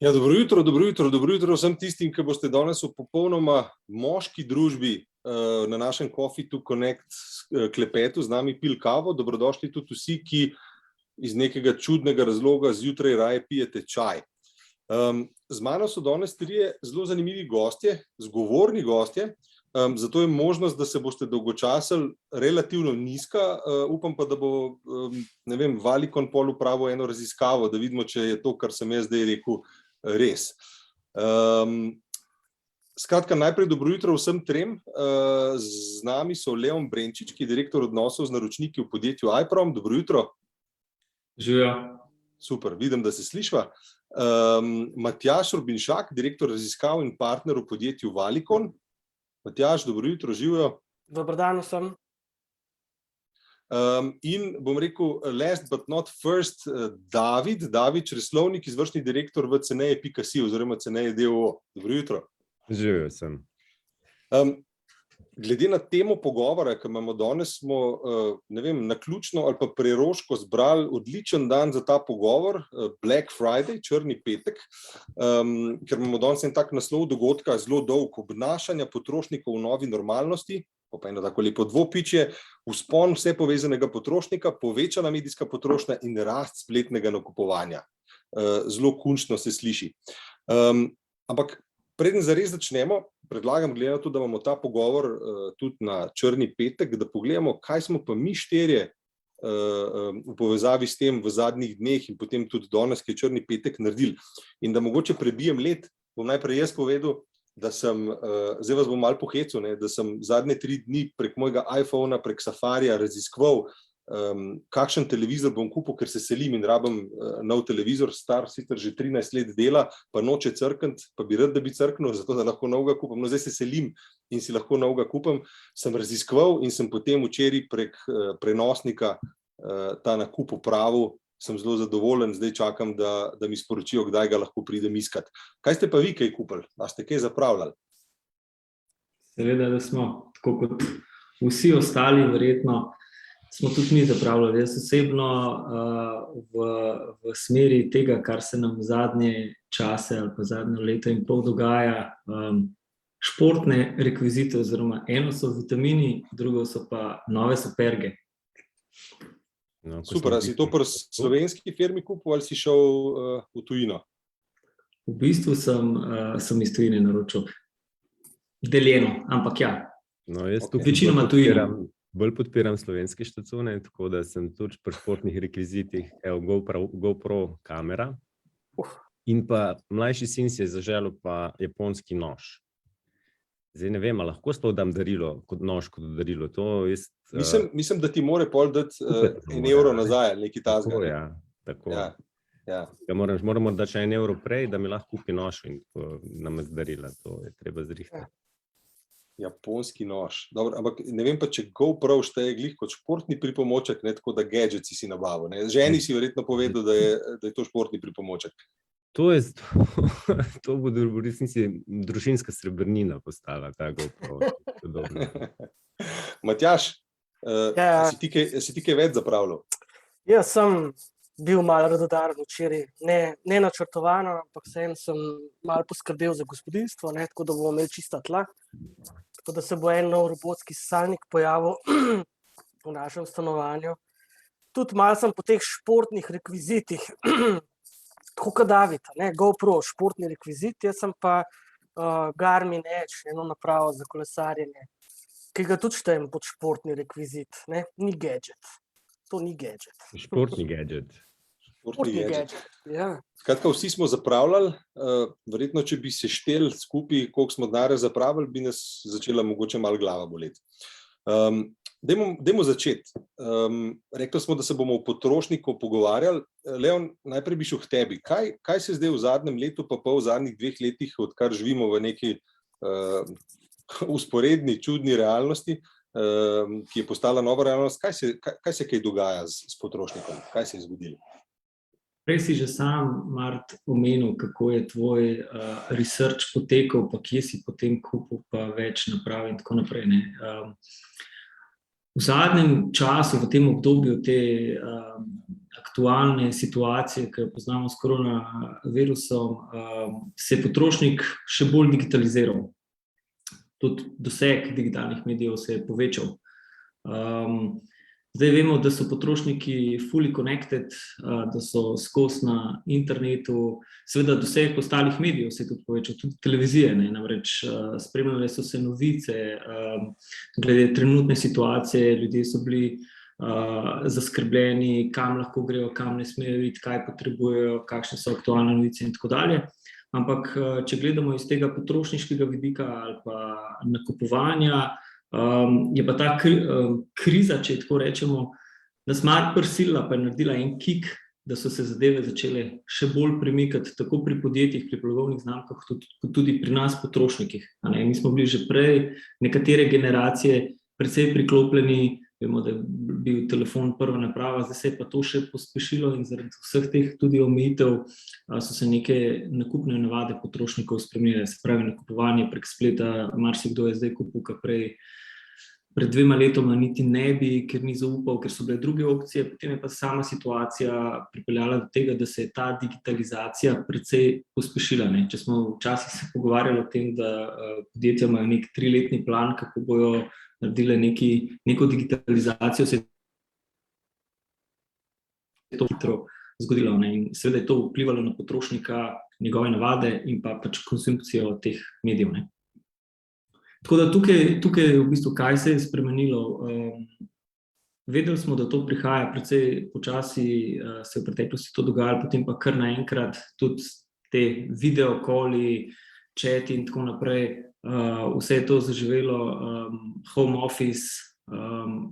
Ja, dobro jutro vsem tistim, ki boste danes v popolnoma moški družbi na našem Coffee to Connect klepetu z nami pil kavo. Dobrodošli tudi vsi, ki iz nekega čudnega razloga zjutraj raje pijete čaj. Z mano so danes trije zelo zanimivi gostje, zgovorni gostje, zato je možnost, da se boste dolgočasili relativno nizka. Upam pa, da bo, Valikon pol upravil eno raziskavo, da vidimo, če je to, kar sem jaz zdaj rekel, res. Skratka, najprej dobro jutro vsem trem. Z nami so Leon Brenčič, ki je direktor odnosov z naročniki v podjetju iProm. Dobro jutro. Živijo. Super, vidim, da se slišva. Matjaž Robinšak, direktor raziskav in partner v podjetju Valikon. Matjaž, dobro jutro, živijo. Dober dan vsem. In bom rekel, last but not first, David Čreslovnik, izvršni direktor v Ceneje.si oziroma Ceneje d.o.o. Dobro jutro. Živijo sem. Glede na temo pogovora, ki imamo danes, smo, naključno ali pa preroško zbrali odličen dan za ta pogovor, Black Friday, črni petek, ker imamo danes en tak naslov dogodka, zelo dolg, obnašanja potrošnikov v novi normalnosti, pa eno tako lepo dvopičje, vzpon vse povezanega potrošnika, povečana medijska potrošnja in rast spletnega nakupovanja. Zelo končno se sliši. Ampak preden zares začnemo, predlagam, glede na to, da imamo ta pogovor tudi na črni petek, da pogledamo, kaj smo pa mi štirje v povezavi s tem v zadnjih dneh in potem tudi danes, ki je črni petek, naredili. In da mogoče prebijem led, bom najprej jaz povedal, da sem, zdaj vas bom malo pohecal, da sem zadnje 3 dni prek mojega iPhona, prek Safarija raziskoval, kakšen televizor bom kupil, ker se selim in rabim nov televizor, star sicer že 13 let dela, pa noče crkniti, pa bi rad, da bi crknil, zato da lahko novega kupim. No, zdaj se selim in si lahko novega kupim. Sem raziskoval in sem potem včeraj prek prenosnika ta nakup opravil. Sem zelo zadovoljen, zdaj čakam, da mi sporočijo, kdaj ga lahko pridem iskat. Kaj ste pa vi kaj kupili? A ste kaj zapravljali? Seveda, da smo, tako kot vsi ostali, verjetno, smo tudi mi zapravljali. Jaz osebno v smeri tega, kar se nam v zadnje čase ali pa zadnje leto in pol dogaja, športne rekvizite, oziroma eno so vitamini, drugo so pa nove superge. No, super, a si to pri slovenski firmi kupil ali si šel v tujino? V bistvu sem iz tujine naročil. Deljeno, ampak ja. No, jaz večinoma tujino. Bolj podpiram slovenske štacune, tako da sem tudi pri športnih rekvizitih, GoPro kamera. In pa mlajši sin si je zaželel pa japonski nož. Zdaj ne vem, lahko sploh dam darilo, kot nož, kot darilo. Mislim, da ti more pol dati €1 nazaj, ali nekaj tazga. Tako. Ja. Moramo dati še €1 prej, da mi lahko kupi nož in nam darila. To je treba zrihtati. Japonski nož. Dobro, ampak ne vem pa, če GoPro šteje glih kot športni pripomoček, ne tako da gadgets si nabavil. Ženi si verjetno povedal, da je to športni pripomoček. To bo v resnici družinska srebrnina postala, ta GoPro. Matjaž, si ti kaj več zapravljal? Jaz sem bil malo radodaren včeraj, ne načrtovano, ampak sem malo poskrbel za gospodinjstvo, tako da bomo imeli čista tla, tako da se bo en nov robotski sesalnik pojavil v našem stanovanju. Tudi malo sem po teh športnih rekvizitih, tako kot David, GoPro, športni rekvizit, jaz sem pa Garmin Edge, eno napravo za kolesarjenje, ki ga tudi štejem pod športni rekvizit, ni gadget. To ni gadget. Športni gadget. Športni gadget. Ja. Skratka, vsi smo zapravljali, verjetno, če bi se šteli skupaj, koliko smo denarja zapravili, bi nas začela mogoče malo glava boleti. Dajmo začeti. Rekli smo, da se bomo o potrošniku pogovarjali. Leon, najprej bi šel k tebi. Kaj se zdaj v zadnjem letu, pa v zadnjih 2 letih, odkar živimo v neki usporedni, čudni realnosti, ki je postala nova realnost, kaj se kaj dogaja s potrošnikom? Kaj se je zgodilo? Prej si že sam, Mart, omenil, kako je tvoj research potekal, pa kje si potem kupil pa več naprav in tako naprej. V zadnjem času, v tem obdobju te aktualne situacije, ki jo poznamo s koronavirusom, se je potrošnik še bolj digitaliziral. Tudi doseg digitalnih medijev se je povečal. Zdaj vemo, da so potrošniki fully connected, da so skozi na internetu, seveda doseg ostalih medijev se je tudi povečal, tudi televizije, ne, namreč spremljale so se novice, glede trenutne situacije, ljudje so bili zaskrbljeni, kam lahko grejo, kam ne smejo iti, kaj potrebujejo, kakšne so aktualne novice in tako dalje. Ampak če gledamo iz tega potrošniškega vidika ali pa nakupovanja, je pa ta kriza, če tako rečemo, nas malo prisilila, pa je naredila en kick, da so se zadeve začele še bolj premikati, tako pri podjetjih, pri blagovnih znamkah, kot tudi pri nas potrošnikih. Mi smo bili že prej, nekatere generacije, precej priklopljeni, vemo, da je bil telefon prva naprava, zdaj se je pa to še pospešilo in zaradi vseh teh tudi omejitev so se neke nakupne navade potrošnikov spremenile, se pravi nakupovanje prek spleta, marsikdo je zdaj kupil, kar pred 2 letoma niti ne bi, ker ni zaupal, ker so bile druge opcije, potem je pa sama situacija pripeljala do tega, da se je ta digitalizacija precej pospešila. Če smo včasih se pogovarjali o tem, da podjetja imajo nek 3-letni plan, kako bojo naredile neko digitalizacijo, se je to hitro zgodilo. In seveda je to vplivalo na potrošnika, njegove navade in pa pač konsumpcijo teh medijev. Tako da tukaj v bistvu, kaj se je spremenilo. Vedeli smo, da to prihaja, precej počasi se v preteklosti to dogajalo, potem pa kar naenkrat tudi te videokoli, četi in tako naprej, vse je to zaživelo, home office,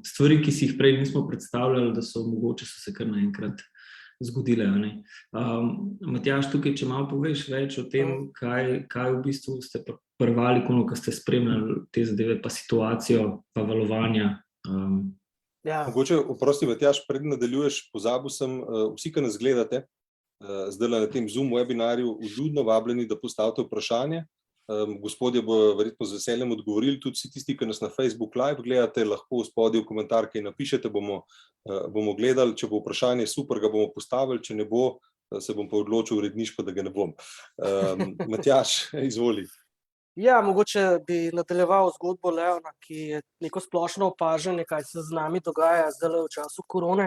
stvari, ki si jih prej nismo predstavljali, da so mogoče so se kar naenkrat zgodile. Matjaž, tukaj, če malo poveš več o tem, kaj v bistvu ste prvali, ko ste spremljali te zadeve, pa situacijo, pa valovanja. Mogoče, oprosti, Matjaž, pred nadaljuješ, pozabil sem, vsi, ki nas gledate, zdaj na tem Zoom webinarju, vljudno vabljeni, da postavite vprašanje. Gospodje bo verjetno z veseljem odgovorili, tudi vsi tisti, ki nas na Facebook Live gledate, lahko spodaj v komentar kaj napišete, bomo gledali, če bo vprašanje super, ga bomo postavili, če ne bo, se bom pa odločil uredniško, da ga ne bom. Matjaž, izvoli. Ja, mogoče bi nadaljeval zgodbo Leona, ki je neko splošno opažanje, kaj se z nami dogaja zdaj v času korone.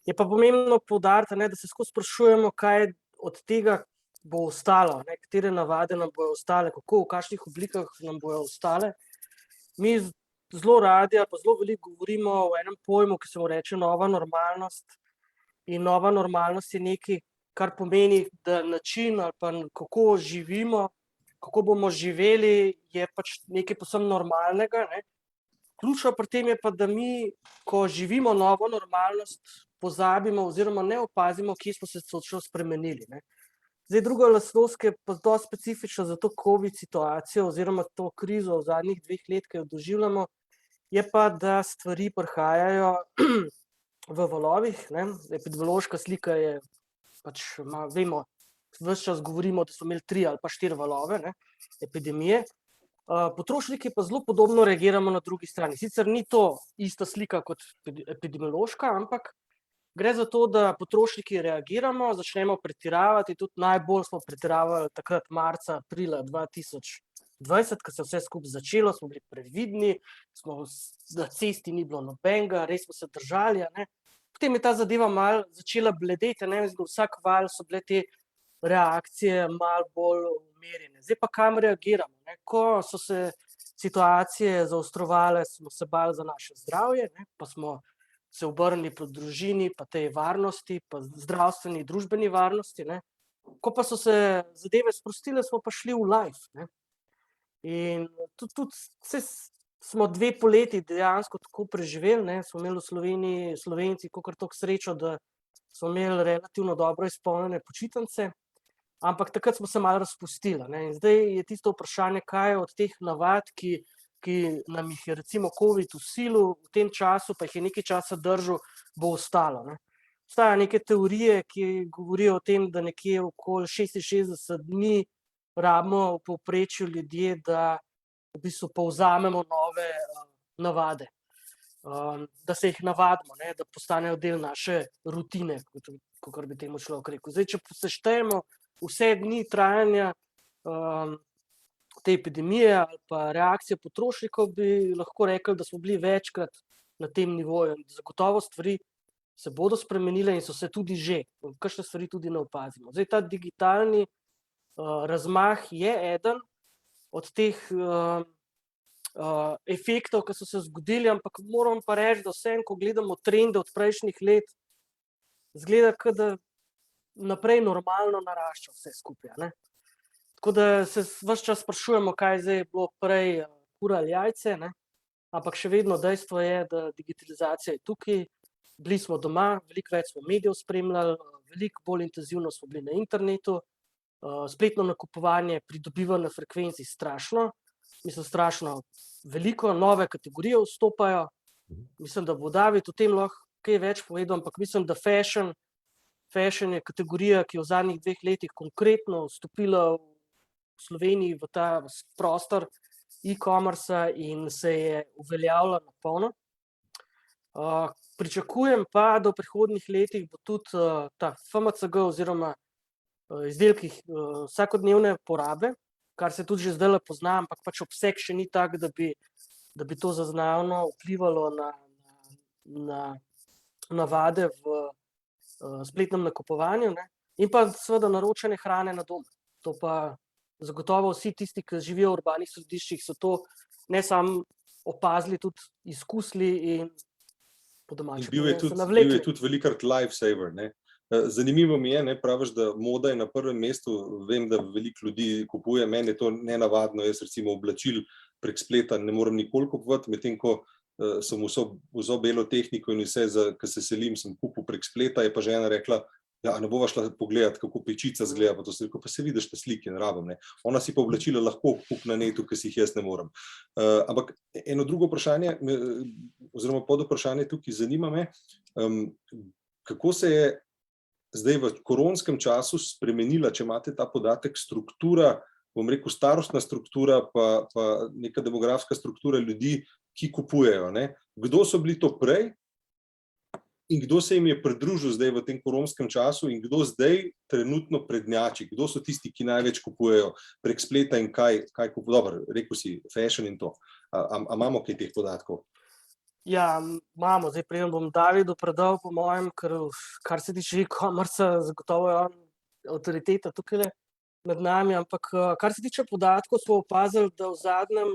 Je pa pomembno poudariti, da se skozi sprašujemo, kaj od tega bo ostalo, katere navade nam bojo ostale, kako, v kakšnih oblikah nam bojo ostale. Mi zelo radi, pa zelo veliko govorimo o enem pojmu, ki se mu reče nova normalnost. In nova normalnost je nekaj, kar pomeni, da način ali pa kako živimo, kako bomo živeli, je pač nekaj povsem normalnega. Ključno pri tem je pa, da mi, ko živimo novo normalnost, pozabimo oziroma ne opazimo, kje smo se točno spremenili. Zdaj, druga lastnost, ki je pa dosti specifična za to COVID situacijo oziroma to krizo v zadnjih 2 letih, ki jo doživljamo, je pa, da stvari prihajajo v valovih. Epidemiološka slika je, pač vemo, ves čas govorimo, da smo imeli 3 ali pa 4 valove epidemije. Potrošniki pa zelo podobno reagiramo na drugi strani. Sicer ni to ista slika kot epidemiološka, ampak gre za to, da potrošniki reagiramo, začnemo pretiravati, tudi najbolj smo pretiravali takrat marca, aprila 2020, ko se vse skupaj začelo, smo bili previdni, na cesti ni bilo nobenega, res smo se držali. Potem je ta zadeva malo začela bledeti, vsak val so bile te reakcije malo bolj umirjene. Zdaj pa kam reagiramo? Ko so se situacije zaostrovale, smo se bali za naše zdravje, pa smo se obrnili proti družini, pa tej varnosti, pa zdravstveni, družbeni varnosti. Ko pa so se zadeve sprostile, smo pa šli v live. In tudi smo 2 poleti dejansko tako preživeli, smo imeli v Sloveniji, Slovenci, kakor toliko srečo, da smo imeli relativno dobro izpolnjene počitnice, ampak takrat smo se malo razpustili. In zdaj je tisto vprašanje, kaj je od teh navad, ki nam jih je recimo COVID vsilil, v tem času pa jih je nekaj časa držal, bo ostalo. Obstajajo neke teorije, ki govorijo o tem, da nekje okoli 66 dni rabimo v povprečju ljudje, da v bistvu povzamemo nove navade. da se jih navadimo, ne, da postanejo del naše rutine, kot bi temu človek rekel. Zdaj, če seštejemo vse dni trajanja te epidemije ali pa reakcije potrošnikov, bi lahko rekli, da smo bili večkrat na tem nivoju. Zagotovo stvari se bodo spremenile in so se tudi že, kakšne stvari tudi ne opazimo. Zdaj, ta digitalni razmah je eden od teh efektov, ki so se zgodili, ampak moram pa reči, da vsem, ko gledamo trende od prejšnjih let, zgleda, da naprej normalno narašča vse skupaj, ne? Tako da se ves čas sprašujemo, kaj zdaj je bilo prej kura ali jajce, ne? Ampak še vedno dejstvo je, da digitalizacija je tukaj, bili smo doma, veliko več smo medijev spremljali, veliko bolj intenzivno smo bili na internetu, spletno nakupovanje, pridobivanje frekvenci strašno, strašno veliko, nove kategorije vstopajo, mislim, da bo David o tem lahko kaj več povedal, ampak mislim, da fashion je kategorija, ki je v zadnjih 2 letih konkretno vstopila v Sloveniji v ta prostor e-commerce in se je uveljavila na polno. Pričakujem pa, da v prihodnjih letih bo tudi ta FMCG oziroma izdelki vsakodnevne porabe, kar se tudi že zdaj pozna, ampak pač obseg še ni tak, da bi to zaznavno vplivalo na navade v spletnem nakupovanju, ne? In pa seveda naročanje hrane na dom. To pa zagotovo vsi tisti, ki živijo v urbanih središčih, so to ne samo opazili, tudi izkusili in po domačem se navlekli. Bil je tudi velikrat lifesaver, ne? Zanimivo mi je, ne, praviš, da moda je na prvem mestu, vem, da veliko ljudi kupuje, meni je to nenavadno, jaz recimo oblačil prek spleta ne morem nikoli kupovati, medtem ko sem vso belo tehniko in vse, ki se selim, sem kupil prek spleta, je pa žena rekla, ja, ne bova šla pogledati, kako pečica zgleda, pa to se rekel, pa se vidiš te slike, ne rabim, ne. Ona si pa oblačila lahko kupi na netu, ki si jih jaz ne morem. Ampak eno drugo vprašanje, oziroma podvprašanje tukaj zanima me, kako se je zdaj v koronskem času spremenila, če imate ta podatek, struktura, bom rekel, starostna struktura, pa neka demografska struktura ljudi, ki kupujejo, ne? Kdo so bili to prej in kdo se jim je pridružil zdaj v tem koronskem času in kdo zdaj trenutno prednjači, kdo so tisti, ki največ kupujejo prek spleta in kaj kupujejo, dobro, rekel si, fashion in to. A imamo kaj teh podatkov? Ja, imamo, zdaj preden bom Davidu predal po mojem, kar se tiče e-commerce, zagotovo je on avtoriteta tukaj med nami, ampak kar se tiče podatkov, smo opazili, da v zadnjem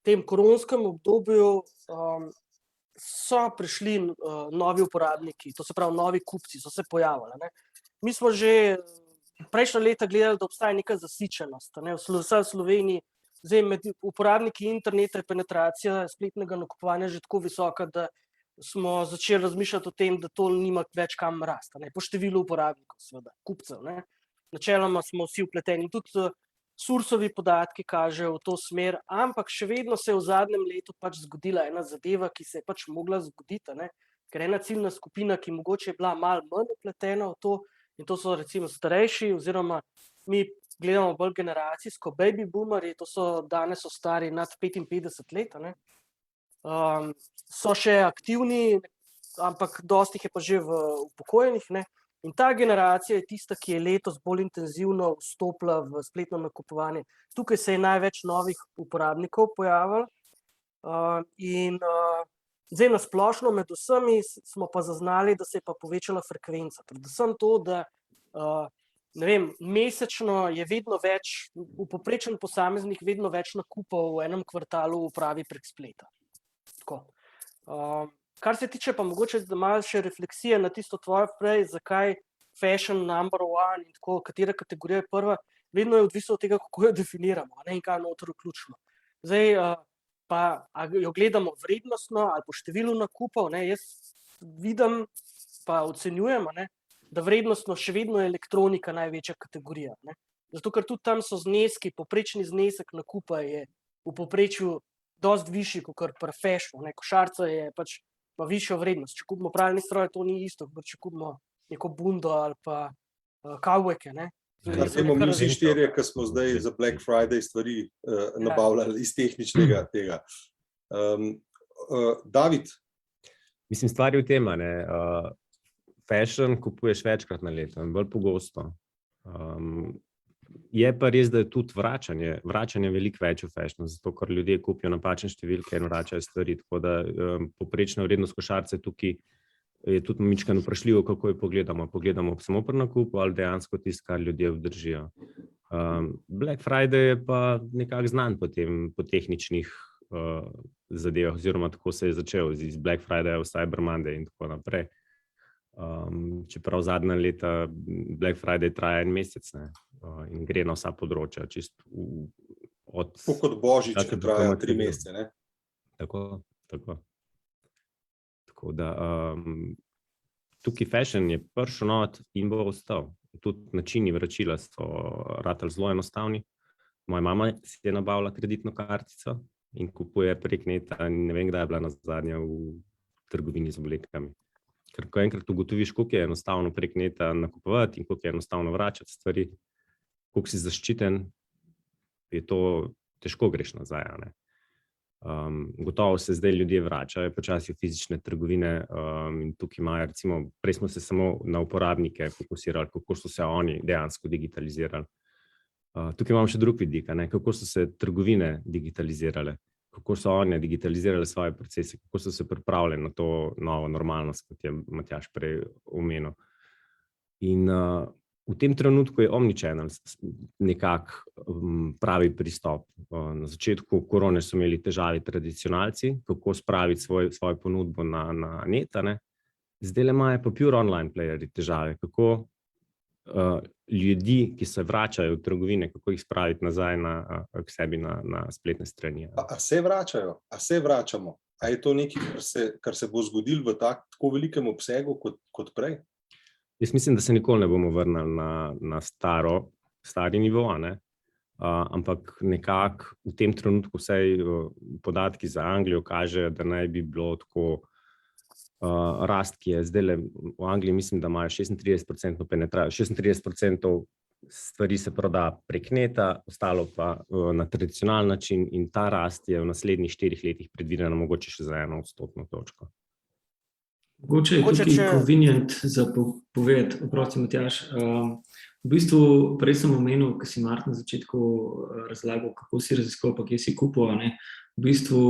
tem koronskem obdobju so prišli novi uporabniki, to se pravi novi kupci, so se pojavili, ne. Mi smo že prejšnja leta gledali, da obstaja neka zasičenost, ne, v Sloveniji. Zdaj, med uporabniki interneta je penetracija spletnega nakupovanja že tako visoka, da smo začeli razmišljati o tem, da to nima več kam rasti, ne, po številu uporabnikov, seveda, kupcev, ne. Načeloma smo vsi vpleteni, tudi Sursovi podatki kažejo v to smer, ampak še vedno se je v zadnjem letu pač zgodila ena zadeva, ki se je pač mogla zgoditi, ne, ker ena ciljna skupina, ki mogoče je bila malo manj vpletena v to, in to so recimo starejši, oziroma mi gledamo bolj generacijsko, baby boomerji, to so danes stari nad 55 let, ne. So še aktivni, ampak dosti jih je pa že upokojenih, ne. In ta generacija je tista, ki je letos bolj intenzivno vstopila v spletno nakupovanje. Tukaj se je največ novih uporabnikov pojavilo in zdaj na splošno med vsemi smo pa zaznali, da se je pa povečala frekvenca. Predvsem to, da ne vem, mesečno je vedno več, v povprečen posameznik vedno več nakupov v enem kvartalu opravi prek spleta. Tako. Kar se tiče pa mogoče, da malo še refleksije na tisto tvoje prej, zakaj fashion number one in tako, katera kategorija je prva, vedno je odvisno od tega, kako jo definiramo, ne, in kaj noter vključimo. Zdaj, pa jo gledamo vrednostno ali po številu nakupov, ne, jaz vidim, pa ocenjujem, ne, da vrednostno še vedno je elektronika največja kategorija, ne. Zato, ker tudi tam so zneski, povprečni znesek nakupa je v povprečju dosti višji, kot pri fashionu, ne. Košarica je pač pa višjo vrednost. Če kupimo pralni stroj, to ni isto, kot če kupimo neko bundo ali pa kavbojke, ne. Kar temo mi vsi štirje, ki smo zdaj za Black Friday stvari nabavljali iz tehničnega tega. David, Mislim, stvar je v tem, ne, fashion kupuješ večkrat na leto in bolj pogosto. Je pa res, da je tudi vračanje veliko več v fashionu, zato ker ljudje kupijo napačne številke in vračajo stvari, tako da povprečna vrednost košarice tukaj je tudi mičkeno vprašljivo, kako jo pogledamo. Pogledamo samo pri nakupu ali dejansko tisto, kar ljudje obdržijo. Black Friday je pa nekako znan po tehničnih zadevah, oziroma tako se je začel iz Black Friday v Cyber Monday in tako naprej. Čeprav zadnja leta Black Friday traja 1 mesec, ne, in gre na vsa področja. Kot Božič, ki traja 3 mesece. Ne? Tako. Tako da tukaj fashion je prišel not in bo ostal. Tudi načini vračila so ratali zelo enostavni. Moja mama si je nabavila kreditno kartico in kupuje prek neta, ne vem, kdaj je bila nazadnje v trgovini z oblekami. Ker ko enkrat ugotoviš, koliko je enostavno prek neta nakupovati in koliko je enostavno vračati stvari, koliko si zaščiten, je to težko greš nazaj. Ne? Gotovo se zdaj ljudje vračajo počasi v fizične trgovine in tukaj imajo, recimo, prej smo se samo na uporabnike fokusirali, kako so se oni dejansko digitalizirali. Tukaj imamo še drug vidik, ne? Kako so se trgovine digitalizirale, kako so oni digitalizirali svoje procese, kako so se pripravljali na to novo normalnost, kot je Matjaž prej omenil. In v tem trenutku je omnichannel nekako pravi pristop. Na začetku korone so imeli težave tradicionalci, kako spraviti svojo ponudbo na net, ne? Zdaj imajo pa pure online playerji težave, kako ljudi, ki se vračajo v trgovine, kako jih spraviti nazaj k sebi na spletne strani. A se vračajo? A se vračamo? A je to nekaj, kar se bo zgodilo v tako velikem obsegu kot prej? Jaz mislim, da se nikoli ne bomo vrnili na stari nivo, ne? Ampak nekako v tem trenutku vsaj podatki za Anglijo kažejo, da naj bi bilo tako rast, ki je zdaj v Angliji, mislim, da imajo 36% penetracijo, 36% stvari se proda prek neta, ostalo pa na tradicionalen način in ta rast je v naslednjih 4 letih predvidena mogoče še za 1% točko. Mogoče je tukaj convenient za povedati, oprosti Matjaž, v bistvu prej sem omenil, ko si Martin na začetku razlagal, kako si raziskoval, pa kje si kupil, ne? V bistvu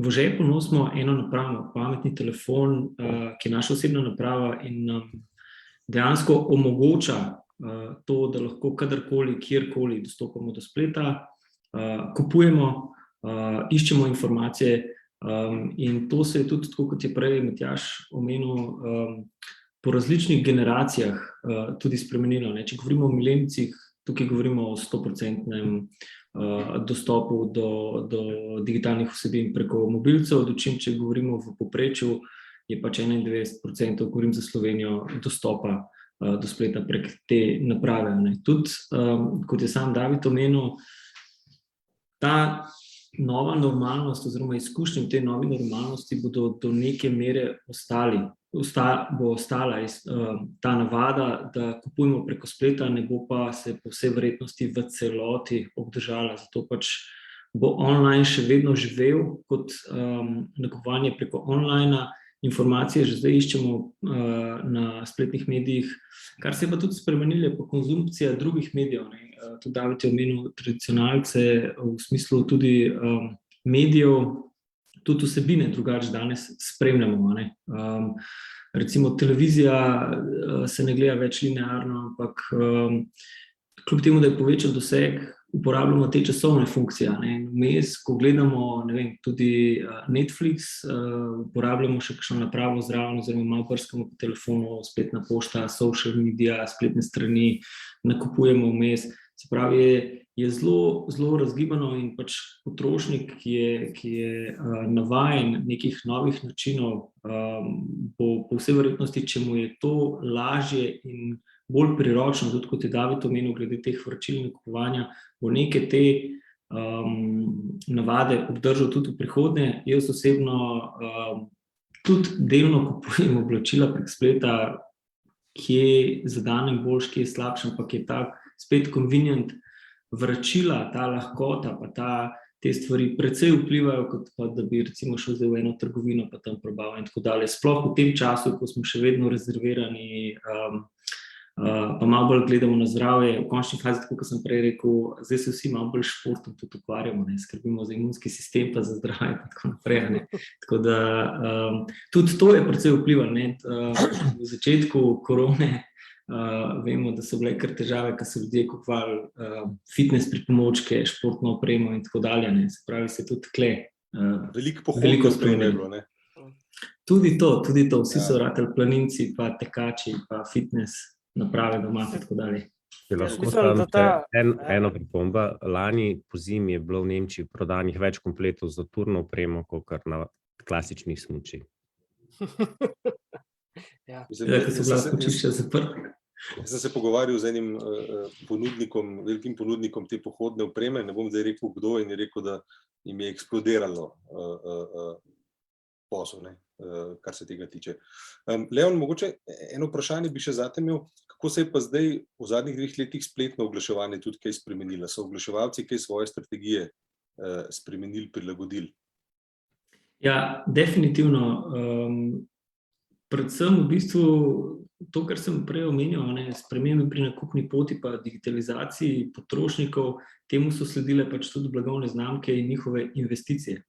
v žepu nosimo eno napravo, pametni telefon, ki je naša osebna naprava in nam dejansko omogoča to, da lahko kadarkoli, kjerkoli dostopamo do spleta, kupujemo, iščemo informacije in to se je tudi, tako kot je prej Matjaž omenil, po različnih generacijah tudi spremenilo. Ne? Če govorimo o milenijcih, tukaj govorimo o 100% dostopu do digitalnih vsebin preko mobilcev, dočim, če govorimo v povprečju, je pač 91%, govorim za Slovenijo, dostopa do spleta prek te naprave. Ne? Tudi, kot je sam David omenil, ta nova normalnost oziroma izkušnje v tej novi normalnosti bodo do neke mere bo ostala ta navada, da kupujemo preko spleta, ne bo pa se po vsej verjetnosti v celoti obdržala. Zato pač bo online še vedno živel kot nakupovanje preko onlinea. Informacije že zdaj iščemo na spletnih medijih, kar se je pa tudi spremenilo, pa konzumpcija drugih medijev. Tudi David je omenil tradicionalce v smislu tudi medijev, tudi vsebine drugače danes spremljamo. Ne? Recimo televizija se ne gleda več linearno, ampak kljub temu, da je povečal doseg, uporabljamo te časovne funkcije. Vmes, ko gledamo, ne vem, tudi Netflix, uporabljamo še kakšno napravo zraven, oziroma malo brskamo po telefonu, spletna pošta, social media, spletne strani, nakupujemo vmes. Se pravi, je zelo razgibano in pač potrošnik, ki je navajen nekih novih načinov, bo po vsej verjetnosti, če mu je to lažje in bolj priročno, tudi kot je David omenil, glede teh vračil in kupovanja, bo neke te navade obdržal tudi v prihodnje. Jaz osebno tudi delno kupujem oblačila prek spleta, kje zadanem boljš, kje slabš, ampak je tak spet convenient vračila, ta lahkota, pa ta te stvari precej vplivajo, kot pa da bi recimo šel zdaj v eno trgovino pa tam probal in tako dalje. Sploh v tem času, ko smo še vedno rezervirani, pa malo bolj gledamo na zdravje, v končni fazi, tako kot sem prej rekel, zdaj se vsi malo bolj športom tudi ukvarjamo, ne, skrbimo za imunski sistem pa za zdravje in tako naprej, ne. Tako da tudi to je precej vplivalo, ne. V začetku korone vemo, da so bile kar težave, ko so ljudje kupovali fitness pripomočke, športno opremo in tako dalje, ne. Se pravi, se tudi tle Veliko pohodov spremenilo, ne. Tudi to, vsi so ratali planinci, pa tekači, pa fitness naprave doma in tako dalje. Lahko Mislim, da tam eno pripomba. Lani pozimi je bilo v Nemčiji prodanih več kompletov za turno opremo, kot na klasičnih smučih. Ja. Ko so bila smučišča zaprta. Jaz sem se pogovarjal z enim ponudnikom, velikim ponudnikom te pohodne opreme, ne bom zdaj rekel kdo, in je rekel, da jim je eksplodiralo posel, ne, kar se tega tiče. Leon, mogoče eno vprašanje bi še zate imel, kako se je pa zdaj v zadnjih 2 letih spletno oglaševanje tudi kaj spremenilo? So oglaševalci kaj svoje strategije spremenili, prilagodili? Ja, definitivno. Predvsem v bistvu to, kar sem prej omenjal, spremembe pri nakupni poti pa digitalizaciji potrošnikov, temu so sledile pač tudi blagovne znamke in njihove investicije.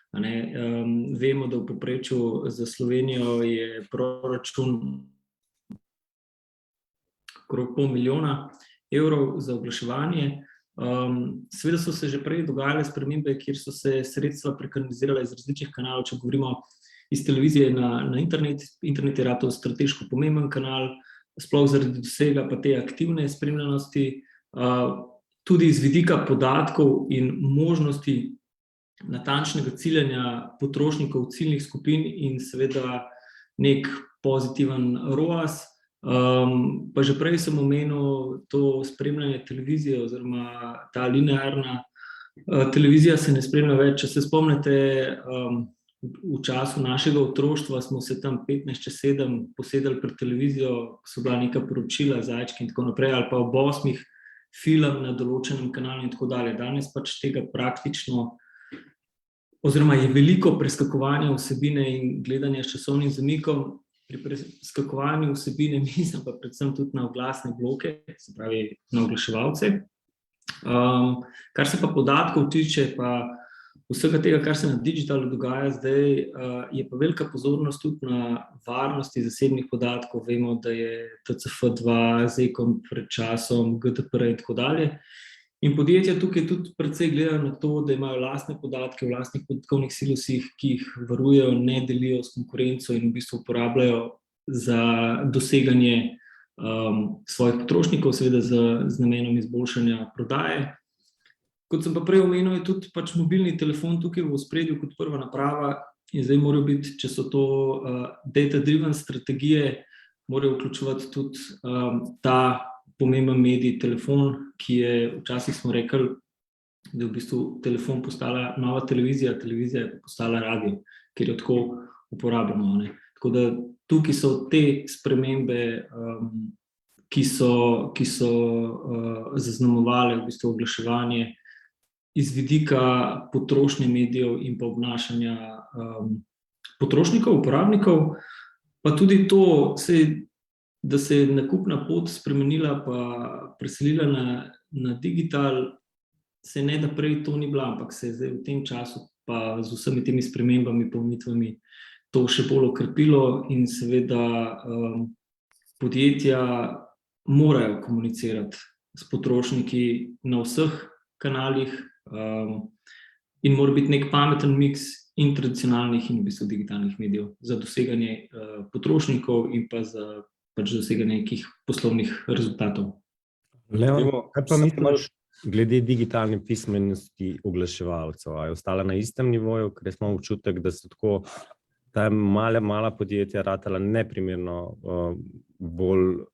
Vemo, da v povprečju za Slovenijo je proračun okrog 500 milijona evrov za oglaševanje. Seveda so se že prej dogajale spremembe, kjer so se sredstva prekanalizirala iz različnih kanalov, če govorimo iz televizije na internet. Internet je ratal strateško pomemben kanal, sploh zaradi dosega pa te aktivne spremljanosti, tudi iz vidika podatkov in možnosti natančnega ciljanja potrošnikov ciljnih skupin in seveda nek pozitiven ROAS. Pa že prej sem omenil to spremljanje televizije oziroma ta linearna televizija se ne spremlja več. Če se spomnite, v času našega otroštva smo se tam 15-7 posedali pred televizijo, so bila neka poročila, zajčki in tako naprej, ali pa ob 8 film na določenem kanalu in tako dalje. Danes pač tega praktično oziroma je veliko preskakovanja vsebine in gledanja s časovnim zamikom. Pri preskakovanju vsebine mislim pa predvsem tudi na oglasne bloke, se pravi na oglaševalce. Kar se pa podatkov tiče, pa vsega tega, kar se na digitalu dogaja zdaj, je pa velika pozornost tudi na varnosti zasebnih podatkov. Vemo, da je TCF2, ZEKom pred časom, GDPR in tako dalje. In podjetja tukaj tudi precej gledajo na to, da imajo lastne podatke v lastnih podatkovnih silosih, ki jih varujejo, ne delijo s konkurenco in v bistvu uporabljajo za doseganje svojih potrošnikov, seveda z namenom izboljšanja prodaje. Kot sem pa prej omenil, je tudi pač mobilni telefon tukaj v ospredju kot prva naprava in zdaj morajo biti, če so to data-driven strategije, morajo vključevati tudi ta pomemben medij, telefon, ki je, včasih smo rekli, da je v bistvu telefon postala nova televizija, televizija je postala radio, ker jo tako uporabljamo. Tako da tukaj so te spremembe, ki so zaznamovale v bistvu oglaševanje iz vidika potrošnje medijev in pa obnašanja potrošnikov, uporabnikov, pa tudi to, da se je nakupna pot spremenila pa preselila na digital, se ne da prej to ni bila, ampak se je zdaj v tem času pa z vsemi temi spremembami, pomenitvami to še bolj okrepilo in seveda podjetja morajo komunicirati s potrošniki na vseh kanalih in mora biti nek pameten miks in tradicionalnih in v bistvu digitalnih medijev za doseganje potrošnikov in pa za doseganje nekih poslovnih rezultatov. Leon, kaj pa misliš glede digitalne pismenosti oglaševalcev? Je ostala na istem nivoju, ker smo občutek, da so tako ta mala podjetja ratala neprimerno bolj,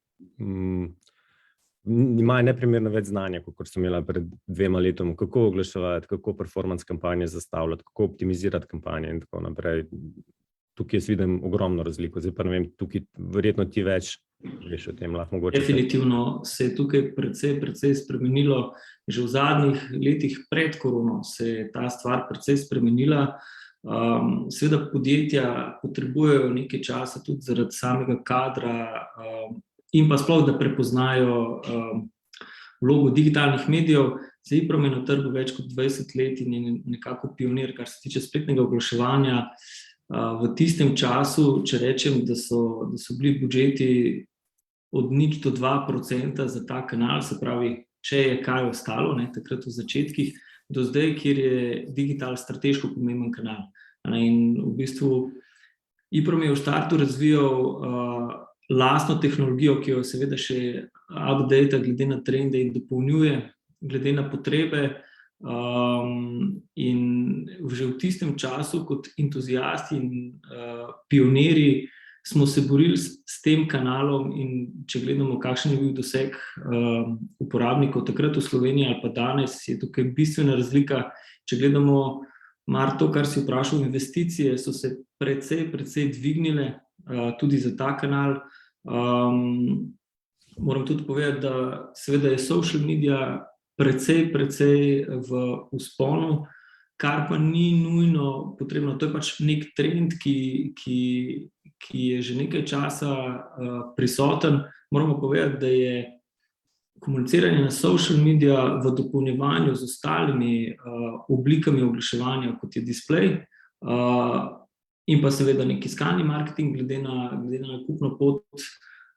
imajo neprimerno več znanja, kot so imela pred 2 letoma, kako oglaševati, kako performance kampanje zastavljati, kako optimizirati kampanje in tako naprej. Tukaj jaz vidim ogromno razliko, zdaj pa ne vem, tukaj verjetno ti več veš o tem, lahko mogoče. Definitivno se je tukaj precej spremenilo. že v zadnjih letih pred korono se je ta stvar precej spremenila. Seveda podjetja potrebujejo nekaj časa tudi zaradi samega kadra in pa sploh, da prepoznajo vlogo digitalnih medijev. IPROM je na trgu več kot 20 let in je nekako pionir, kar se tiče spletnega oglaševanja. V tistem času, če rečem, da so bili budžeti od 0 do 2% za ta kanal, se pravi, če je kaj ostalo, takrat v začetkih, do zdaj, kjer je digital strateško pomemben kanal. In v bistvu IPROM je v startu razvijal lastno tehnologijo, ki jo seveda še update glede na trende in dopolnjuje, glede na potrebe. In že v tistem času kot entuzijasti in pionirji smo se borili s tem kanalom in če gledamo, kakšen je bil doseg uporabnikov takrat v Sloveniji ali pa danes, je tukaj bistvena razlika. Če gledamo to, kar si vprašal, investicije so se precej dvignile tudi za ta kanal. Moram tudi povedati, da seveda je social media precej v vzponu, kar pa ni nujno potrebno. To je pač nek trend, ki je že nekaj časa prisoten. Moramo povedati, da je komuniciranje na social media v dopolnjevanju z ostalimi oblikami oglaševanja, kot je display, in pa seveda nek iskalni marketing glede na nakupno pot.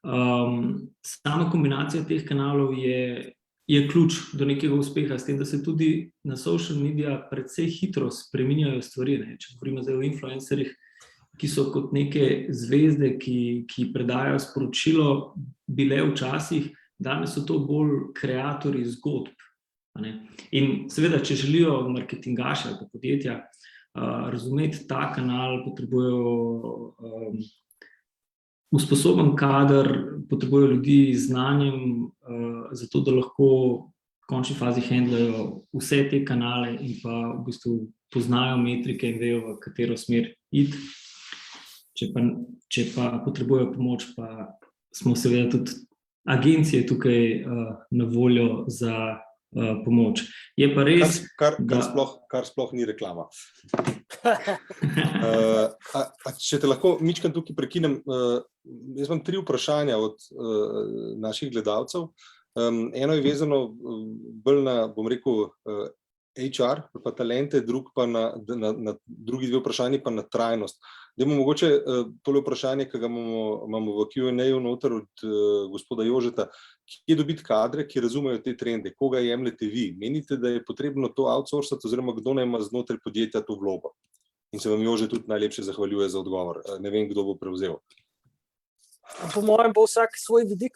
Sama kombinacija teh kanalov je ključ do nekega uspeha, s tem, da se tudi na social media precej hitro spreminjajo stvari. Če govorimo zdaj o influencerjih, ki so kot neke zvezde, ki predajajo sporočilo, bile včasih, danes so to bolj kreatorji zgodb. In seveda, če želijo marketingaši ali podjetja razumeti ta kanal, potrebujejo usposoben kader, potrebujejo ljudi z znanjem, zato da lahko v končni fazi handlajo vse te kanale in pa v bistvu poznajo metrike in vejo, v katero smer iti. Če pa potrebujejo pomoč, pa smo seveda tudi agencije tukaj na voljo za pomoč. Je pa res, kar sploh ni reklama. Če te lahko mičkam tukaj prekinem, jaz imam 3 vprašanja od naših gledalcev. Eno je vezano bolj na, bom rekel, HR, pa talente, drugi 2 vprašanji pa na trajnost. Dajmo mogoče tole vprašanje, ki ga imamo v Q&A-ju noter od gospoda Jožeta, kje dobiti kadre, ki razumejo te trende, koga jemljete vi? Menite, da je potrebno to outsourcati, oziroma kdo naj ima znotraj podjetja to vlogo? In se vam Jože tudi najlepše zahvaljuje za odgovor. Ne vem, kdo bo prevzel. Po mojem bo vsak svoj vidik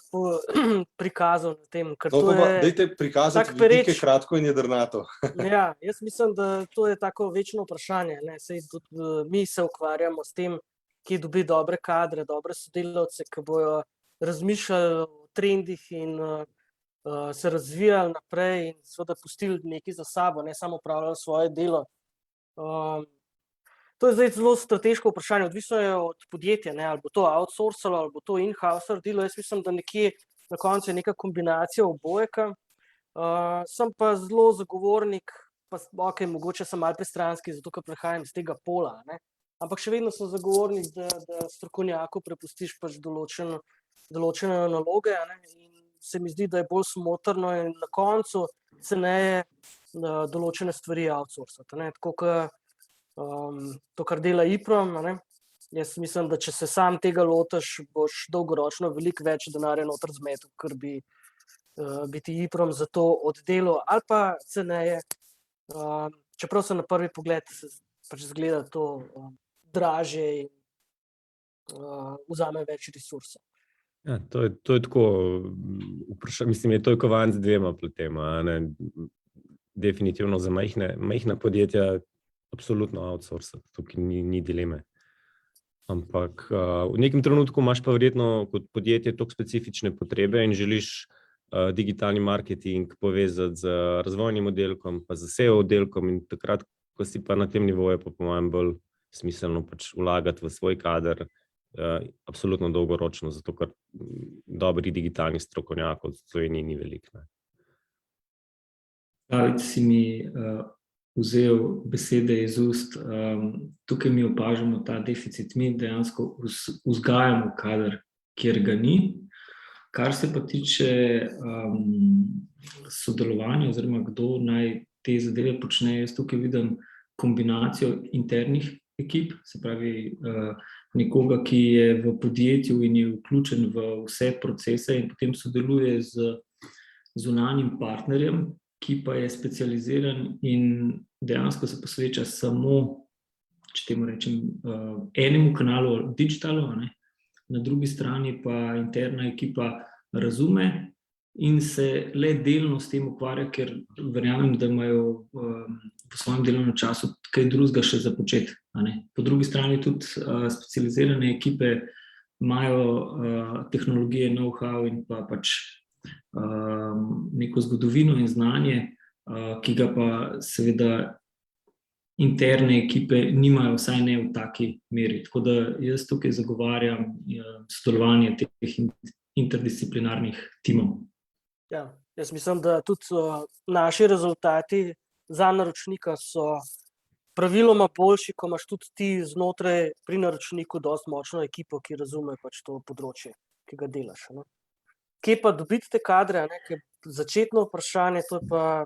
prikazal na tem, ker to je... Dajte prikazati vidike kratko in jedrnato. Ja, jaz mislim, da to je tako večno vprašanje. Saj tudi mi se ukvarjamo s tem, kje dobi dobre kadre, dobre sodelavce, ki bojo razmišljali o trendih in se razvijali naprej in seveda pustili nekaj za sabo, ne samo opravljali svoje delo. To je zdaj zelo strateško vprašanje, odvisno je od podjetja, ali bo to outsourcalo, ali bo to in-house delo. Jaz mislim, da nekje na koncu je neka kombinacija obojega. Sem pa zelo zagovornik, pa mogoče sem malo pristranski, zato ker prihajam iz tega pola, ampak še vedno sem zagovornik, da strokovnjaku prepustiš pač določene naloge, in se mi zdi, da je bolj smotrno in na koncu ceneje določene stvari outsourcati. Tako kot to, kar dela IPROM, jaz mislim, da če se sam tega lotiš, boš dolgoročno veliko več denarja noter zmetal, ker bi ti IPROM za to oddelal, ali pa ceneje, čeprav se na prvi pogled pač zgleda to dražje in vzame več resursov. Ja, to je tako, mislim, je to kovanc z 2 platema. Definitivno za majhna podjetja absolutno outsourcati, tukaj ni dileme. Ampak v nekem trenutku imaš pa verjetno kot podjetje toliko specifične potrebe in želiš digitalni marketing povezati z razvojnim oddelkom, pa z SEO oddelkom, in takrat, ko si pa na tem nivoju, pa po mojem bolj smiselno pač vlagati v svoj kader, absolutno dolgoročno, zato ker dobrih digitalnih strokovnjakov v Sloveniji ni veliko. David, si mi vzel besede iz ust. Tukaj mi opažamo ta deficit. Mi dejansko vzgajamo kader, kjer ga ni. Kar se pa tiče sodelovanja oziroma kdo naj te zadeve počne, jaz tukaj vidim kombinacijo internih ekip, se pravi nekoga, ki je v podjetju in je vključen v vse procese in potem sodeluje z zunanjim partnerjem, ki pa je specializiran in dejansko se posveča samo, če temu rečem, enemu kanalu, digitalu, na drugi strani pa interna ekipa razume in se le delno s tem ukvarja, ker verjamem, da imajo v svojem delovnem času kaj drugega še za početi. Po drugi strani tudi specializirane ekipe imajo tehnologije, know-how in pa pač neko zgodovino in znanje, ki ga pa seveda interne ekipe nimajo, vsaj ne v taki meri. Tako da jaz tukaj zagovarjam sodelovanje teh interdisciplinarnih timov. Ja, jaz mislim, da tudi naši rezultati za naročnika so praviloma boljši, ko imaš tudi ti znotraj pri naročniku dosti močno ekipo, ki razume pač to področje, ki ga delaš. Kje pa dobiti te kadre, začetno vprašanje, to je pa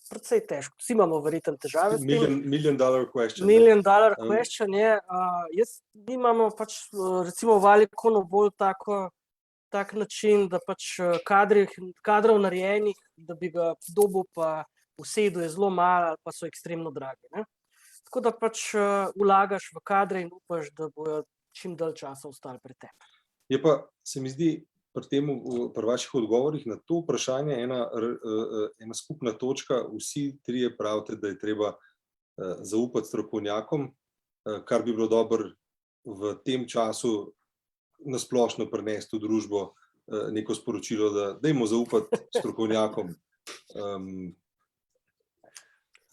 precej težko. Vsi imamo verjetno težave s tem. Million dollar question. Million dollar question je. Mi imamo pač recimo v Aliconu bolj tak način, da pač kadrov narejenih, da bi ga dobil pa usedel je zelo malo ali pa so ekstremno dragi. Tako da pač vlagaš v kadre in upaš, da bojo čim dalj časa ostali pri tebi. Je pa, se mi zdi, pri vaših odgovorih na to vprašanje ena skupna točka, vsi trije pravite, da je treba zaupati strokovnjakom, kar bi bilo dobro v tem času nasplošno prenesti v družbo neko sporočilo, da dajmo zaupati strokovnjakom.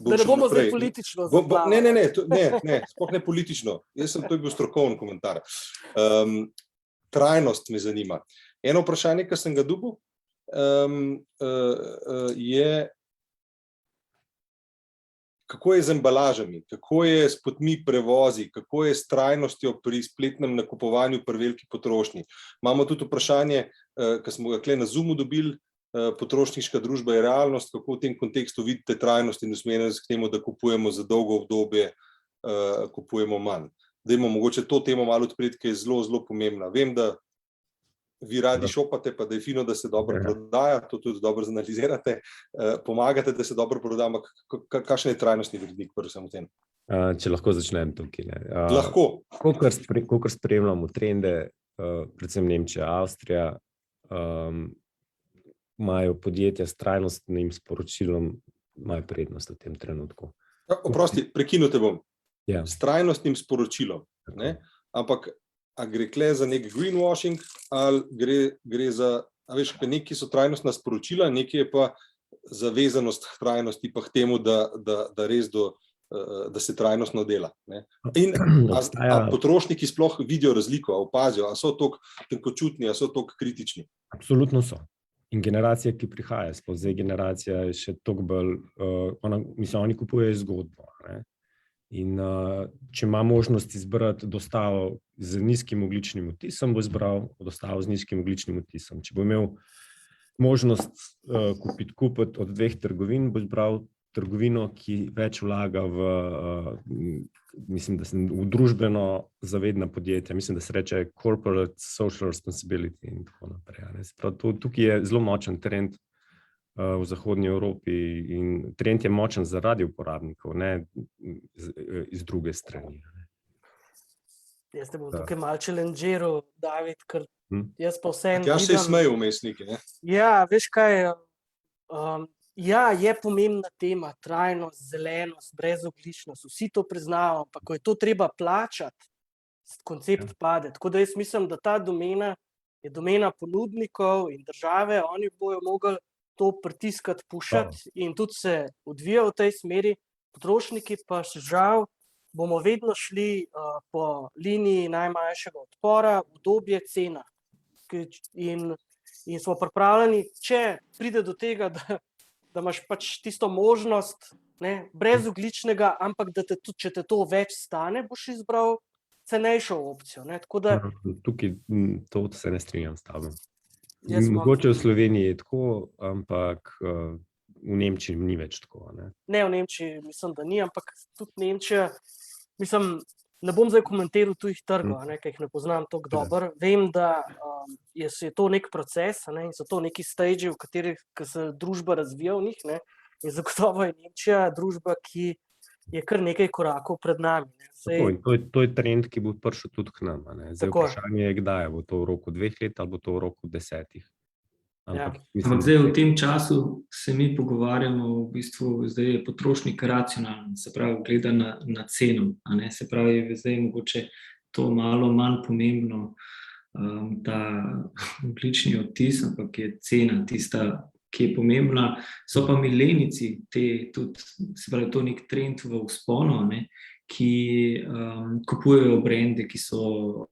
Da ne bomo zdaj politično zaplavali. Ne, sploh ne politično. To je bil strokoven komentar. Trajnost me zanima. Eno vprašanje, ki sem ga dobil, je kako je z embalažami, kako je s potmi prevozi, kako je s trajnostjo pri spletnem nakupovanju pri veliki potrošnji. Imamo tudi vprašanje, ki smo ga tukaj na Zoomu dobili, potrošniška družba je realnost, kako v tem kontekstu vidite trajnost in usmerjenost k temu, da kupujemo za dolgo obdobje, kupujemo manj. Dajmo mogoče to temo malo odpreti, ki je zelo, zelo pomembna. Vem, da vi radi šopate, pa da je fino, da se dobro prodaja, to tudi dobro zanalizirate, pomagate, da se dobro prodaja, ampak kakšen je trajnostni vidik pri vsem tem? Če lahko začnem tukaj. Lahko. Kolikor spremljamo trende, predvsem Nemčija, Avstrija, imajo podjetja s trajnostnim sporočilom, imajo prednost v tem trenutku. Oprosti, prekinute bom. Ja. S trajnostnim sporočilom. Ampak a gre kle za nek greenwashing ali gre za, veš, neki so trajnostna sporočila, neki je pa zavezanost k trajnosti, pa k temu, da res da se trajnostno dela. In a potrošniki sploh vidijo razliko, a opazijo, a so toliko tenkočutni, a so toliko kritični? Absolutno so. In generacija, ki prihaja, zdaj generacija je še toliko bolj, oni kupujejo zgodbo. In če ima možnost izbrati dostavo z nizkim ogljičnim odtisom, bo izbral dostavo z nizkim ogljičnim odtisom. Če bo imel možnost kupiti od 2 trgovin, bo izbral trgovino, ki več vlaga v družbeno zavedna podjetja. Mislim, da se reče corporate social responsibility in tako naprej. Tukaj je zelo močen trend v zahodnji Evropi in trend je močen zaradi uporabnikov, ne iz druge strani. Jaz te bom tukaj malo challengeral, David, ker jaz pa vseeno vidim... Ja, se smejo vmesniki, ne? Ja, veš kaj, je pomembna tema, trajnost, zelenost, brezogljičnost, vsi to priznavamo, pa ko je to treba plačati, koncept pade. Tako da jaz mislim, da ta domena je domena ponudnikov in države, oni bojo mogli to pritiskati, pušati in tudi se odvija v tej smeri. Potrošniki pa žal bomo vedno šli po liniji najmanjšega odpora, udobje, cena. In smo pripravljeni, če pride do tega, da da imaš pač tisto možnost, ne, brezogličnega, ampak da te tudi, če te to več stane, boš izbral cenejšo opcijo. Ne. Tako da Tukaj to se ne strinjam s tabo. jaz imam, Mogoče v Sloveniji je tako, ampak v Nemčiji ni več tako. Ne? ne, v Nemčiji mislim, da ni, ampak tudi Nemčija, mislim, ne bom zdaj komentiral tujih trgov, a ne, ker jih ne poznam tako dobro. Vem, da je to nek proces, a ne, in so to neki stage, v katerih se družba razvija v njih, ne, in zagotovo je Nemčija družba, ki je kar nekaj korakov pred nami. Ne. Tako, in to je trend, ki bo prišel tudi k nam. A ne? Zdaj Tako je. vprašanje je, kdaj bo to v roku 2 let ali bo to v roku 10. Ampak mislim, Ampak zdaj v tem času se mi pogovarjamo, v bistvu zdaj je potrošnik racionalen, se pravi gleda na ceno, a ne, se pravi zdaj je mogoče to malo manj pomembno, ta ogljični odtis, ampak je cena tista, ki je pomembna. So pa milenijci, tudi, se pravi to nek trend v vzponu, ne, ki kupujejo brende, ki so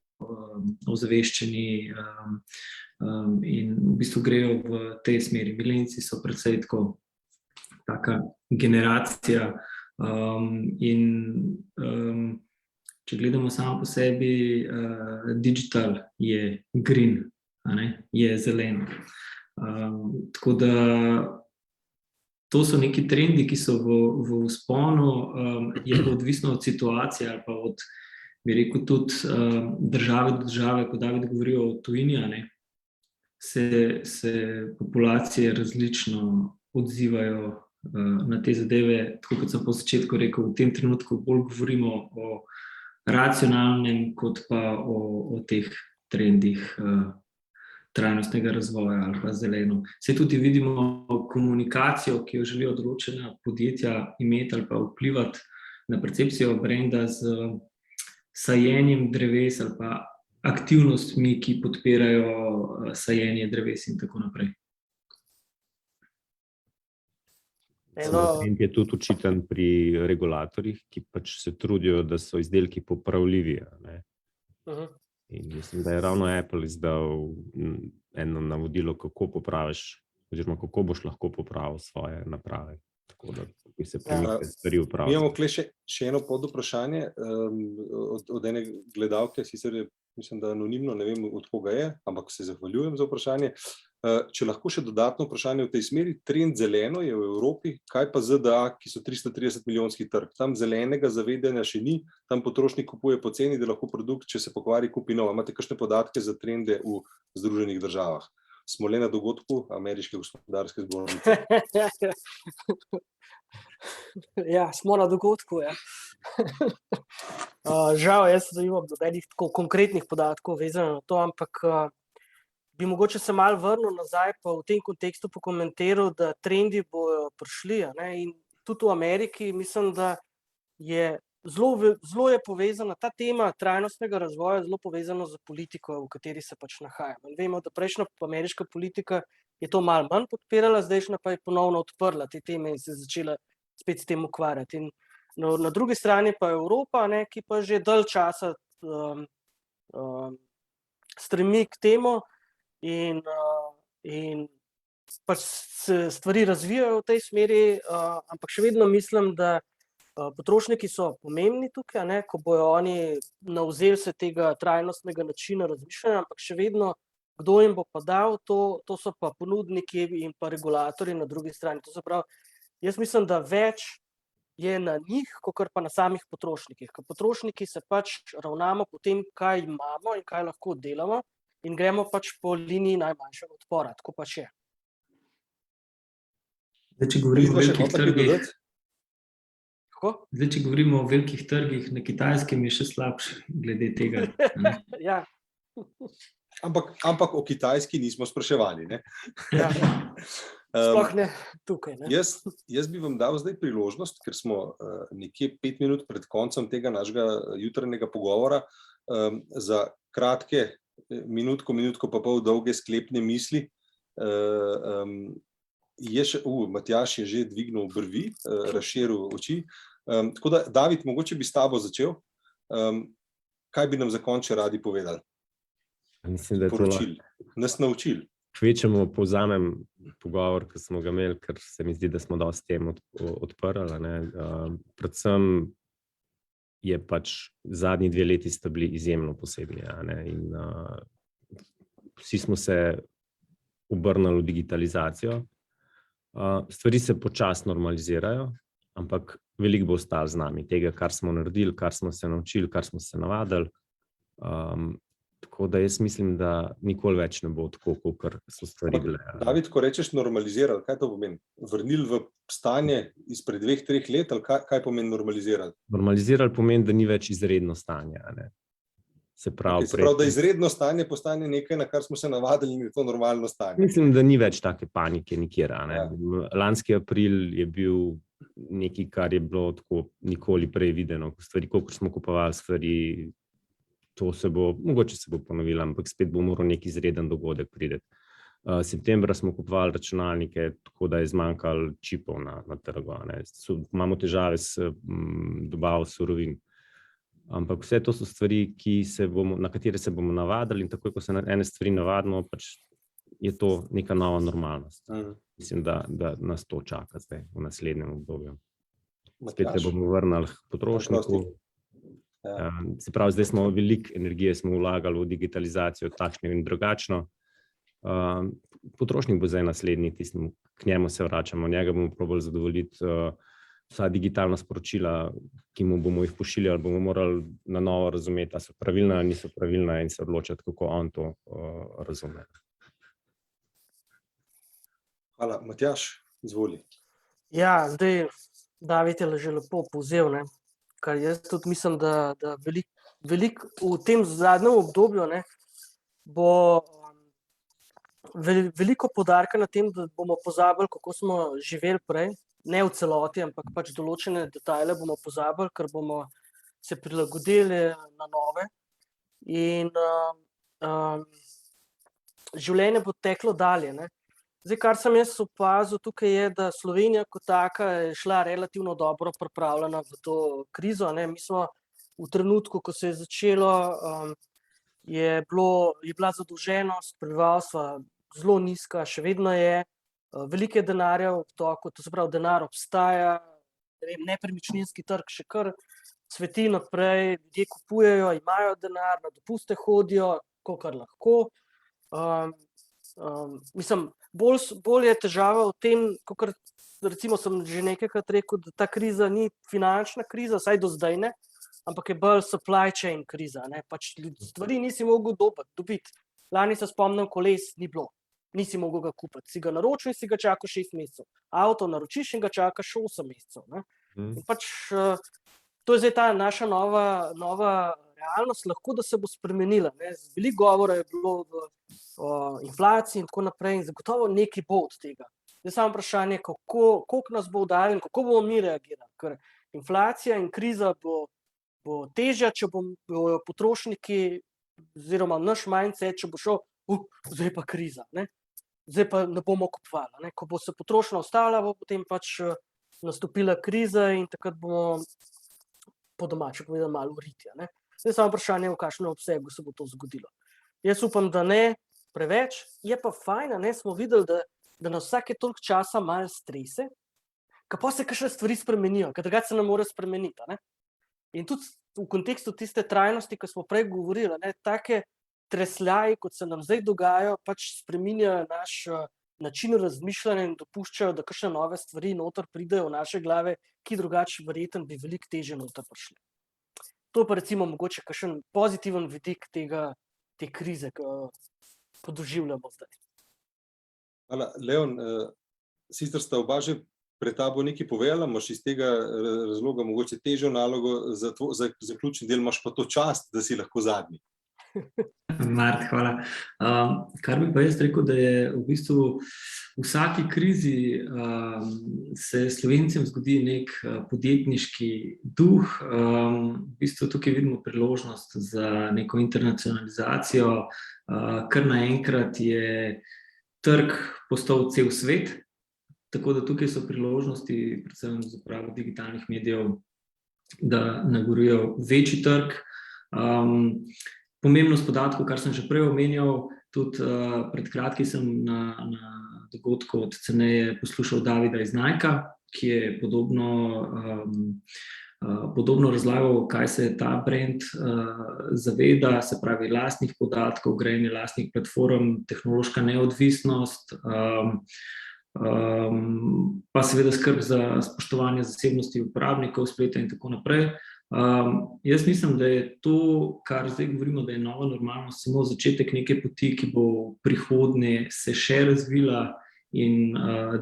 ozaveščeni, in v bistvu grejo v tej smeri. Milenijci so predvsej taka generacija, in če gledamo samo po sebi, digital je green, a ne, je zelen. Tako da to so neki trendi, ki so v vzponu, je pa odvisno od situacije ali pa od, bi rekel, tudi države do države, ko David govori o tujini, a ne, se populacije različno odzivajo na te zadeve. Tako kot sem po začetku rekel, v tem trenutku bolj govorimo o racionalnem, kot pa o teh trendih trajnostnega razvoja ali pa zeleno. Saj tudi vidimo komunikacijo, ki jo želijo določena podjetja imeti ali pa vplivati na percepcijo brenda z sajenjem dreves ali pa aktivnostmi, ki podpirajo sajenje dreves in tako naprej. Trend je tudi očiten pri regulatorjih, ki pač se trudijo, da so izdelki popravljivi. Ne? In mislim, da je ravno Apple izdal eno navodilo, kako popraviš, oziroma kako boš lahko popravil svoje naprave. Tako da se premike stvari upravijo. Mi imamo tukaj še eno podvprašanje od ene gledalke, sicer je, mislim, da anonimno, ne vem, od koga je, ampak se zahvaljujem za vprašanje. Če lahko še dodatno vprašanje v tej smeri, trend zeleno je v Evropi, kaj pa ZDA, ki so 330 milijonski trg? Tam zelenega zavedanja še ni, tam potrošnik kupuje poceni, da lahko produkt, če se pokvari, kupi nov. Imate kakšne podatke za trende v Združenih državah? Smo le na dogodku Ameriške gospodarske zbornice. Ja, smo na dogodku, ja. Žal, jaz nimam nobenih tako konkretnih podatkov vezano na to, ampak bi mogoče se malo vrnil nazaj, pa v tem kontekstu pokomentiral, da trendi bojo prišli, a ne, in tudi v Ameriki mislim, da je zelo je povezana ta tema trajnostnega razvoja, zelo povezana z politiko, v kateri se pač nahajamo. In vemo, da prejšnja ameriška politika je to malo manj podpirala, zdajšnja pa je ponovno odprla te teme in se začela spet s tem ukvarjati. In na drugi strani pa Evropa, ne, ki pa že dalj časa stremi k temu, in pač se stvari razvijajo v tej smeri, ampak še vedno mislim, da potrošniki so pomembni tukaj, ne, ko bojo oni navzeli se tega trajnostnega načina razmišljanja, ampak še vedno, kdo jim bo pa dal, to so pa ponudniki in pa regulatorji na drugi strani. To se pravi, jaz mislim, da več je na njih, kakor pa na samih potrošnikih. Ker potrošniki se pač ravnamo po tem, kaj imamo in kaj lahko delamo, in gremo pač po liniji najmanjšega odpora, tako pač je. Zdaj, če govorimo o velikih trgih, na Kitajskem je še slabše glede tega. Ja. Ampak o Kitajski nismo spraševali, ne? Ja. Sploh ne tukaj, ne? Jaz bi vam dal zdaj priložnost, ker smo nekje 5 minut pred koncem tega našega jutranjega pogovora, za kratke minutko pa pol dolge sklepne misli. Matjaž je že dvignil brvi, razširil oči. Tako da, David, mogoče bi s tabo začel. Kaj bi nam za konče radi povedali? Mislim, da je to Nas naučili. Kvečemo povzamem pogovor, ki smo ga imeli, ker se mi zdi, da smo dosti tem odprli. Predvsem je pač zadnji 2 leti sta bili izjemno posebni. In vsi smo se obrnili v digitalizacijo. Stvari se počasi normalizirajo, ampak veliko bo ostalo z nami. Tega, kar smo naredili, kar smo se naučili, kar smo se navadili. Tako da jaz mislim, da nikoli več ne bo tako, kot so stvari bile. David, ko rečeš normalizirati, kaj to pomeni? Vrnili v stanje izpred 2-3 let, ali kaj pomeni normalizirati? Normalizirati pomeni, da ni več izredno stanje. Se pravi, da izredno stanje postane nekaj, na kar smo se navadili in je to normalno stanje. Mislim, da ni več take panike nikjer. Lanski april je bil nekaj, kar je bilo tako nikoli prej videno. Stvari, koliko smo kupovali stvari, mogoče se bo ponovilo, ampak spet bo moral neki izreden dogodek priti. Septembra smo kupovali računalnike, tako da je zmanjkalo čipov na trgu. Imamo težave s dobavo surovin. Ampak vse to so stvari, na katere se bomo navadili, in takoj, ko se na ene stvari navadimo, pač je to neka nova normalnost. Mislim, da nas to čaka zdaj v naslednjem obdobju. Spet se bomo vrnili k potrošniku. Se pravi, zdaj smo veliko energije vlagali v digitalizacijo, takšno in drugačno. Potrošnik bo zdaj naslednji, k njemu se vračamo, njega bomo probali zadovoljiti. Vsa digitalna sporočila, ki mu bomo jih pošiljali, bomo morali na novo razumeti, ali so pravilna ali niso pravilna, in se odločiti, kako on to razume. Hvala. Matjaž, izvoli. Ja, zdaj David je že lepo povzel, kar jaz tudi mislim, da veliko v tem zadnjem obdobju bo veliko poudarka na tem, da bomo pozabili, kako smo živeli prej. Ne v celoti, ampak pač določene detajle bomo pozabili, ker bomo se prilagodili na nove. In življenje bo teklo dalje. Zdaj, kar sem jaz opazil tukaj je, da Slovenija kot taka je šla relativno dobro pripravljena v to krizo. Mi smo v trenutku, ko se je začelo, je bila zadolženost prebivalstva zelo nizka, še vedno je. Veliko je denarja v toku, to se pravi, denar obstaja, nepremičninski trg še kar cveti naprej, ljudje kupujejo, imajo denar, na dopuste hodijo, kolikor lahko. Mislim, bolj je težava v tem, kakor recimo sem že nekajkrat rekel, da ta kriza ni finančna kriza, saj do zdaj ne, ampak je bolj supply chain kriza. Pač stvari nisi mogel dobiti. Lani se spomnim, koles ni bilo. Nisi mogel ga kupiti. Si ga naročil in si ga čakal 6 mesecev. Avto naročiš in ga čakaš 8 mesecev. In pač to je zdaj ta naša nova realnost, lahko da se bo spremenila. Veliko govora je bilo o inflaciji in tako naprej in zagotovo nekaj bo od tega. Zdaj samo vprašanje, koliko nas bo udarilo in kako bomo mi reagirali. Ker inflacija in kriza bo težja, če bojo potrošniki oziroma naš mindset, če bo šel, zdaj pa kriza. Zdaj pa ne bomo kupovali. Ko bo se potrošnja ostala, bo potem pač nastopila kriza in takrat bomo po domače povedali malo uritja. Zdaj samo vprašanje, v kakšnem obsegu se bo to zgodilo. Jaz upam, da ne preveč, je pa fajn, smo videli, da nas vsake toliko časa malo strese, kako se kakšne stvari spremenijo, ker drugače se ne more spremeniti. In tudi v kontekstu tiste trajnosti, ki smo prej govorili, take tresljaji, kot se nam zdaj dogajajo, pač spreminjajo naš način razmišljanja in dopuščajo, da kakšne nove stvari noter pridejo v naše glave, ki drugače verjetno bi veliko težje noter prišli. To pa recimo mogoče kakšen pozitiven vidik te krize, ki doživljamo zdaj. Hvala. Leon, sicer sta oba že pred tabo nekaj povedala, imaš iz tega razloga mogoče težjo nalogo za zaključni del, imaš pa to čast, da si lahko zadnji. Mart, hvala. Kar bi pa jaz rekel, da je v bistvu v vsaki krizi se Slovencem zgodi nek podjetniški duh. V bistvu tukaj vidimo priložnost za neko internacionalizacijo, kar naenkrat je trg postal cel svet, tako da tukaj so priložnosti, predvsem za uporabo digitalnih medijev, da nagorijo večji trg. pomembnost podatkov, kar sem že prej omenjal, tudi pred kratkim sem na dogodku od ceneje poslušal Davida iz Nike, ki je podobno razlagal, kaj se ta brand zaveda, se pravi lastnih podatkov, grajanje lastnih platform, tehnološka neodvisnost, pa seveda skrb za spoštovanje zasebnosti uporabnikov spleta in tako naprej. Jaz mislim, da je to, kar zdaj govorimo, da je nova normalnost, samo začetek neke poti, ki bo v prihodnje se še razvila in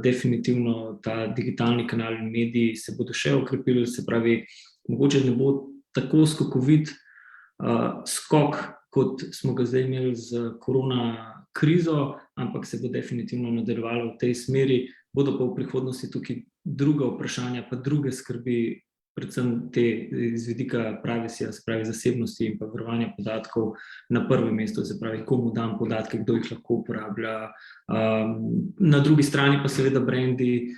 definitivno ta digitalni kanal in mediji se bodo še okrepili, se pravi, mogoče ne bo tako skokovit skok, kot smo ga zdaj imeli z korona krizo, ampak se bo definitivno nadaljevalo v tej smeri, bodo pa v prihodnosti tukaj druga vprašanja, pa druge skrbi, predvsem te iz vidika privacyja, se pravi zasebnosti in pa varovanja podatkov na prvem mestu, se pravi, komu dam podatke, kdo jih lahko uporablja. Na drugi strani pa seveda brendi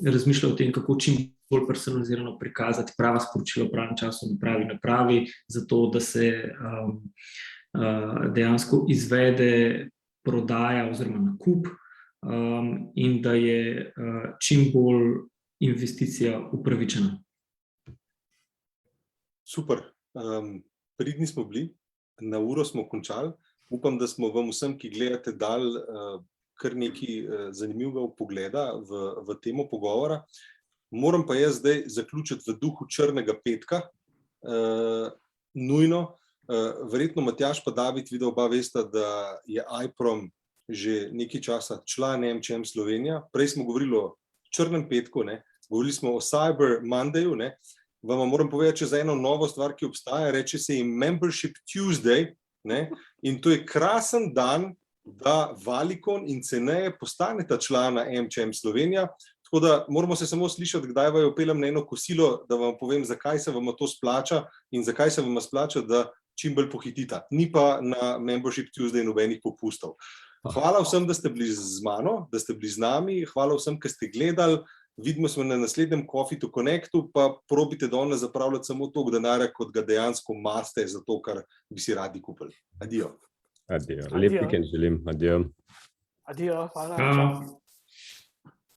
razmišljajo o tem, kako čim bolj personalizirano prikazati prava sporočila v pravem času na pravi napravi, zato da se dejansko izvede prodaja oziroma nakup in da je čim bolj investicija upravičena. Super, pridni smo bili, na uro smo končali. Upam, da smo vam vsem, ki gledate, dali kar nekaj zanimivega vpogleda v temo pogovora. Moram pa jaz zdaj zaključiti v duhu črnega petka, nujno. Verjetno Matjaž pa David, videl oba vesta, da je iProm že nekaj časa član MČM Slovenija. Prej smo govorili o črnem petku, ne? Govorili smo o Cyber Mondayju, ne? Vam moram povedati za eno novo stvar, ki obstaja, reče se jim Membership Tuesday, ne? In to je krasen dan, da Valicon in ceneje postaneta člana MČM Slovenija, tako da moramo se samo slišati, kdaj vaju peljem na eno kosilo, da vam povem, zakaj se vam to splača in zakaj se vam splača, da čim bolj pohitita. Ni pa na Membership Tuesday nobenih popustov. Hvala vsem, da ste bili z mano, da ste bili z nami, hvala vsem, ki ste gledali. Vidimo se na naslednjem Coffee to Connectu, pa probite danes zapravljati samo toliko denarja, kot ga dejansko imate za to, kar bi si radi kupili. Adijo. Adijo. Lep vikend želim. Adijo. Adijo, hvala. Ciao.